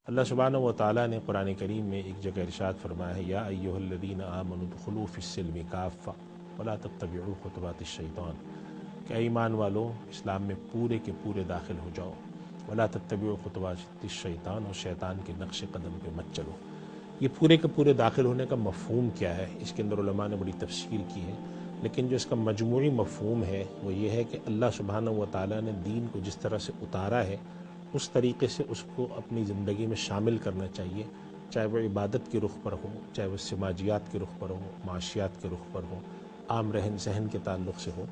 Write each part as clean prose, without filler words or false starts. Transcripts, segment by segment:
اللہ سبحانہ و تعالیٰ نے قرآن کریم میں ایک جگہ ارشاد فرمایا ہے، یا ایھا الذین آمنوا ادخلوا فی السلم کافۃ ولا تتبعوا خطوات الشیطان، کہ اے ایمان والو اسلام میں پورے کے پورے داخل ہو جاؤ، ولا تتبعوا خطوات الشیطان، اور شیطان کے نقش قدم پہ مت چلو۔ یہ پورے کے پورے داخل ہونے کا مفہوم کیا ہے، اس کے اندر علماء نے بڑی تفصیل کی ہے، لیکن جو اس کا مجموعی مفہوم ہے وہ یہ ہے کہ اللہ سبحانہ و تعالیٰ نے دین کو جس طرح سے اتارا ہے اس طریقے سے اس کو اپنی زندگی میں شامل کرنا چاہیے، چاہے وہ عبادت کے رخ پر ہو، چاہے وہ سماجیات کے رخ پر ہو، معاشیات کے رخ پر ہو، عام رہن سہن کے تعلق سے ہو۔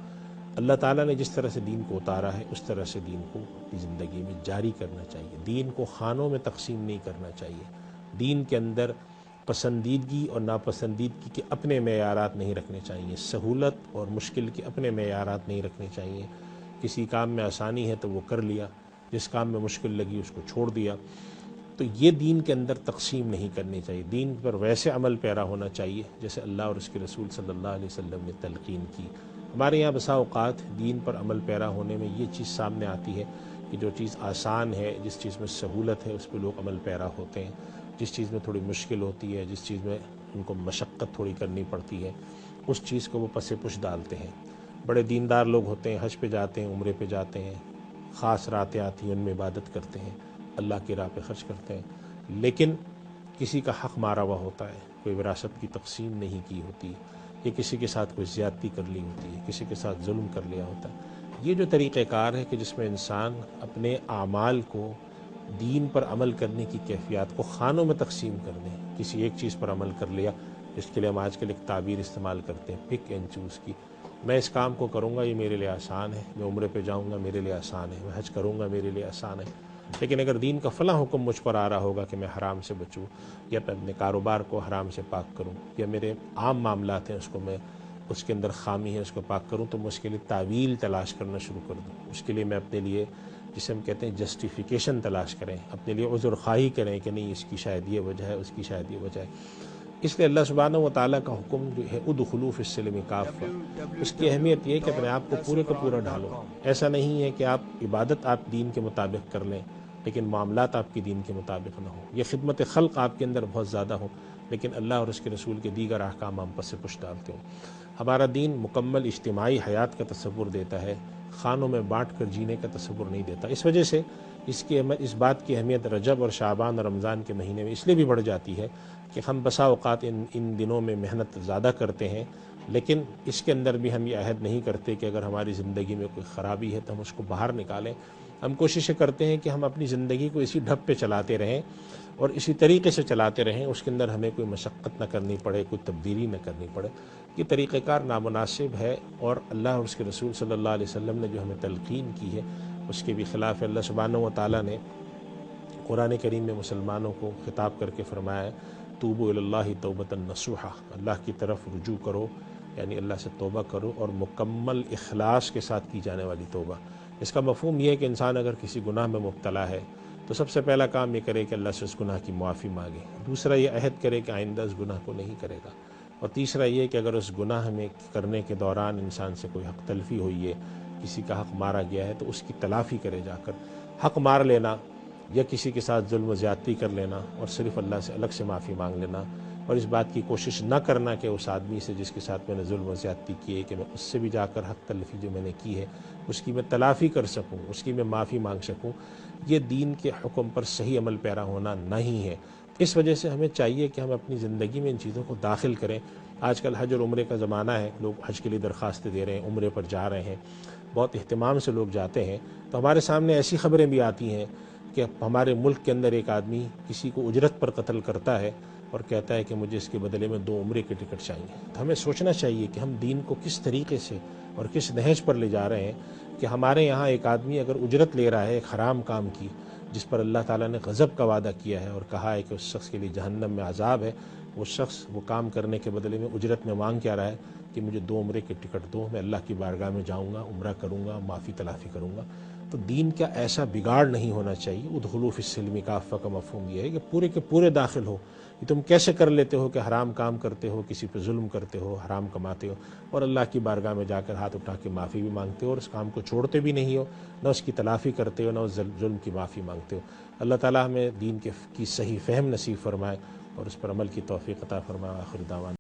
اللہ تعالیٰ نے جس طرح سے دین کو اتارا ہے اس طرح سے دین کو اپنی زندگی میں جاری کرنا چاہیے۔ دین کو خانوں میں تقسیم نہیں کرنا چاہیے، دین کے اندر پسندیدگی اور ناپسندیدگی کے اپنے معیارات نہیں رکھنے چاہیے، سہولت اور مشکل کے اپنے معیارات نہیں رکھنے چاہیے۔ کسی کام میں آسانی ہے تو وہ کر لیا، جس کام میں مشکل لگی اس کو چھوڑ دیا۔ تو یہ دین کے اندر تقسیم نہیں کرنی چاہیے، دین پر ویسے عمل پیرا ہونا چاہیے جیسے اللہ اور اس کے رسول صلی اللہ علیہ وسلم نے تلقین کی۔ ہمارے یہاں بسا اوقات دین پر عمل پیرا ہونے میں یہ چیز سامنے آتی ہے کہ جو چیز آسان ہے، جس چیز میں سہولت ہے، اس پہ لوگ عمل پیرا ہوتے ہیں، جس چیز میں تھوڑی مشکل ہوتی ہے، جس چیز میں ان کو مشقت تھوڑی کرنی پڑتی ہے، اس چیز کو وہ پس پش ڈالتے ہیں۔ بڑے دیندار لوگ ہوتے ہیں، حج پہ جاتے ہیں، عمرے پہ جاتے ہیں، خاص راتیں آتی ہیں ان میں عبادت کرتے ہیں، اللہ کی راہ پہ خرچ کرتے ہیں، لیکن کسی کا حق مارا ہوا ہوتا ہے، کوئی وراثت کی تقسیم نہیں کی ہوتی، یا کسی کے ساتھ کوئی زیادتی کر لی ہوتی ہے، کسی کے ساتھ ظلم کر لیا ہوتا ہے۔ یہ جو طریقہ کار ہے کہ جس میں انسان اپنے اعمال کو دین پر عمل کرنے کی کیفیات کو خانوں میں تقسیم کر دیں، کسی ایک چیز پر عمل کر لیا، جس کے لیے ہم آج کل ایک تعبیر استعمال کرتے ہیں پک اینڈ چوز کی، میں اس کام کو کروں گا یہ میرے لیے آسان ہے، میں عمرے پہ جاؤں گا میرے لیے آسان ہے، میں حج کروں گا میرے لیے آسان ہے، لیکن اگر دین کا فلاں حکم مجھ پر آ رہا ہوگا کہ میں حرام سے بچوں، یا میں اپنے کاروبار کو حرام سے پاک کروں، یا میرے عام معاملات ہیں اس کو میں اس کے اندر خامی ہے اس کو پاک کروں، تو میں اس کے لیے تعویل تلاش کرنا شروع کر دوں، اس کے لیے میں اپنے لیے جسے ہم کہتے ہیں جسٹیفیکیشن تلاش کریں، اپنے لیے عذر خواہی کریں کہ نہیں اس کی شاید یہ وجہ ہے، اس کی شاید یہ وجہ ہے۔ اس لیے اللہ سبحانہ و تعالیٰ کا حکم جو ہے ادخلوا فی السلم کافہ، اس کی اہمیت یہ کہ اپنے آپ کو پورے کا پورا ڈھالو۔ ایسا نہیں ہے کہ آپ عبادت آپ دین کے مطابق کر لیں لیکن معاملات آپ کی دین کے مطابق نہ ہوں، یہ خدمت خلق آپ کے اندر بہت زیادہ ہو لیکن اللہ اور اس کے رسول کے دیگر احکام ہم پس پش ڈالتے ہوں۔ ہمارا دین مکمل اجتماعی حیات کا تصور دیتا ہے، خانوں میں بانٹ کر جینے کا تصور نہیں دیتا۔ اس وجہ سے اس بات کی اہمیت رجب اور شعبان اور رمضان کے مہینے میں اس لیے بھی بڑھ جاتی ہے کہ ہم بسا اوقات ان دنوں میں محنت زیادہ کرتے ہیں، لیکن اس کے اندر بھی ہم یہ عہد نہیں کرتے کہ اگر ہماری زندگی میں کوئی خرابی ہے تو ہم اس کو باہر نکالیں۔ ہم کوششیں کرتے ہیں کہ ہم اپنی زندگی کو اسی ڈھب پہ چلاتے رہیں اور اسی طریقے سے چلاتے رہیں، اس کے اندر ہمیں کوئی مشقت نہ کرنی پڑے، کوئی تبدیلی نہ کرنی پڑے۔ یہ طریقہ کار نامناسب ہے، اور اللہ اور اس کے رسول صلی اللہ علیہ وسلم نے جو ہمیں تلقین کی ہے اس کے بھی خلاف ہے۔ اللہ سبحانہ و تعالیٰ نے قرآن کریم میں مسلمانوں کو خطاب کر کے فرمایا ہے توبوا الی اللہ توبۃ نصوحا، اللہ کی طرف رجوع کرو، یعنی اللہ سے توبہ کرو، اور مکمل اخلاص کے ساتھ کی جانے والی توبہ۔ اس کا مفہوم یہ ہے کہ انسان اگر کسی گناہ میں مبتلا ہے تو سب سے پہلا کام یہ کرے کہ اللہ سے اس گناہ کی معافی مانگے، دوسرا یہ عہد کرے کہ آئندہ اس گناہ کو نہیں کرے گا، اور تیسرا یہ کہ اگر اس گناہ میں کرنے کے دوران انسان سے کوئی حق تلفی ہوئی ہے، کسی کا حق مارا گیا ہے تو اس کی تلافی کرے جا کر۔ حق مار لینا یا کسی کے ساتھ ظلم و زیادتی کر لینا اور صرف اللہ سے الگ سے معافی مانگ لینا، اور اس بات کی کوشش نہ کرنا کہ اس آدمی سے جس کے ساتھ میں نے ظلم و زیادتی کی ہے کہ میں اس سے بھی جا کر حق تلفی جو میں نے کی ہے اس کی میں تلافی کر سکوں، اس کی میں معافی مانگ سکوں، یہ دین کے حکم پر صحیح عمل پیرا ہونا نہیں ہے۔ اس وجہ سے ہمیں چاہیے کہ ہم اپنی زندگی میں ان چیزوں کو داخل کریں۔ آج کل حج اور عمرے کا زمانہ ہے، لوگ حج کے لیے درخواستیں دے رہے ہیں، عمرے پر جا رہے ہیں، بہت اہتمام سے لوگ جاتے ہیں، تو ہمارے سامنے ایسی خبریں بھی آتی ہیں کہ ہمارے ملک کے اندر ایک آدمی کسی کو اجرت پر قتل کرتا ہے اور کہتا ہے کہ مجھے اس کے بدلے میں 2 عمرے کے ٹکٹ چاہیے۔ تو ہمیں سوچنا چاہیے کہ ہم دین کو کس طریقے سے اور کس نہج پر لے جا رہے ہیں کہ ہمارے یہاں ایک آدمی اگر اجرت لے رہا ہے ایک حرام کام کی جس پر اللہ تعالیٰ نے غضب کا وعدہ کیا ہے اور کہا ہے کہ اس شخص کے لیے جہنم میں عذاب ہے، وہ شخص وہ کام کرنے کے بدلے میں اجرت میں مانگ کیا رہا ہے کہ مجھے 2 عمرے کے ٹکٹ دو، میں اللہ کی بارگاہ میں جاؤں گا، عمرہ کروں گا، معافی تلافی کروں گا۔ تو دین کا ایسا بگاڑ نہیں ہونا چاہیے۔ ادخلوا فی السلم کافہ کا مفہوم یہ ہے کہ پورے کے پورے داخل ہو۔ یہ تم کیسے کر لیتے ہو کہ حرام کام کرتے ہو، کسی پہ ظلم کرتے ہو، حرام کماتے ہو، اور اللہ کی بارگاہ میں جا کر ہاتھ اٹھا کے معافی بھی مانگتے ہو اور اس کام کو چھوڑتے بھی نہیں ہو، نہ اس کی تلافی کرتے ہو، نہ اس ظلم کی معافی مانگتے ہو۔ اللہ تعالیٰ ہمیں دین کی صحیح فہم نصیب فرمائے اور اس پر عمل کی توفیق عطا فرمائے۔ آخر دعوانا